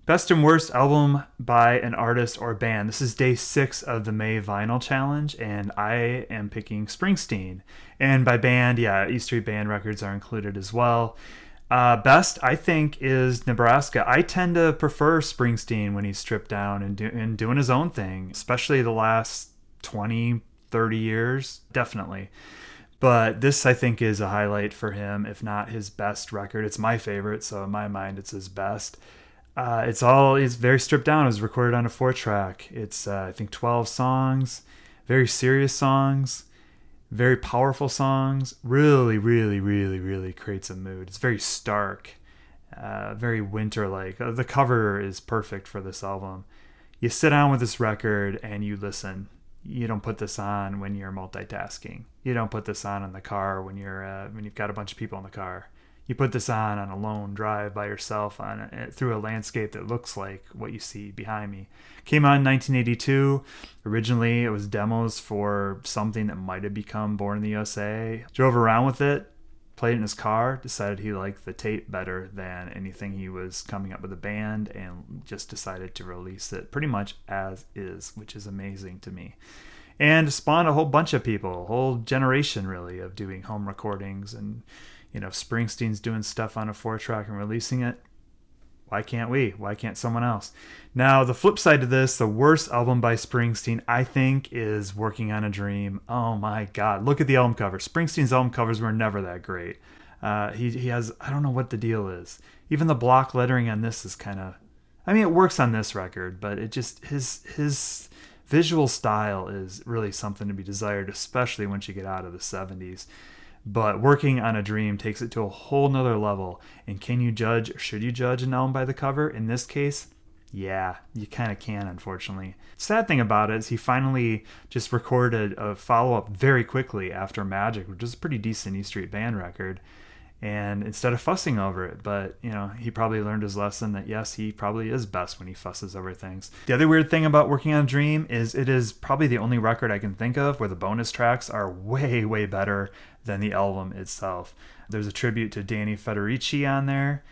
Best and worst album by an artist or band. This is day 6 of the May Vinyl Challenge, and I am picking Springsteen. And by band, yeah, E Street Band records are included as well. Best, I think, is Nebraska. I tend to prefer Springsteen when he's stripped down and doing his own thing, especially the last 20, 30 years, definitely. But this, I think, is a highlight for him, if not his best record. It's my favorite, so in my mind, it's his best. It's very stripped down. It was recorded on a 4-track. It's, I think, 12 songs, very serious songs, very powerful songs. Really, really, really, really creates a mood. It's very stark, very winter-like. The cover is perfect for this album. You sit down with this record and you listen. You don't put this on when you're multitasking. You don't put this on in the car when you've got a bunch of people in the car. You put this on a lone drive by yourself through a landscape that looks like what you see behind me. Came out in 1982. Originally, it was demos for something that might have become Born in the USA. Drove around with it, played it in his car, decided he liked the tape better than anything he was coming up with a band, and just decided to release it pretty much as is, which is amazing to me. And spawned a whole bunch of people, a whole generation really, of doing home recordings. And if Springsteen's doing stuff on a 4-track and releasing it, why can't we? Why can't someone else? Now, the flip side to this, the worst album by Springsteen, I think, is Working on a Dream. Oh my God. Look at the album cover. Springsteen's album covers were never that great. He has, I don't know what the deal is. Even the block lettering on this is kind of, I mean, it works on this record, but it just, his visual style is really something to be desired, especially once you get out of the 70s. But Working on a Dream takes it to a whole nother level. And can you judge, or should you judge an album by the cover? In this case, yeah, you kind of can, unfortunately. Sad thing about it is he finally just recorded a follow-up very quickly after Magic, which is a pretty decent E Street Band record. And instead of fussing over it, but he probably learned his lesson that yes, he probably is best when he fusses over things. The other weird thing about Working on a Dream is it is probably the only record I can think of where the bonus tracks are way, way better than the album itself. There's a tribute to Danny Federici on there,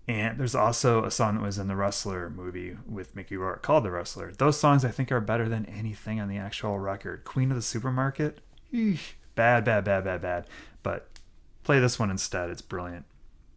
and there's also a song that was in the Wrestler movie with Mickey Rourke called The Wrestler. Those songs I think are better than anything on the actual record. Queen of the Supermarket, bad, bad, bad, bad, bad. But play this one instead. It's brilliant.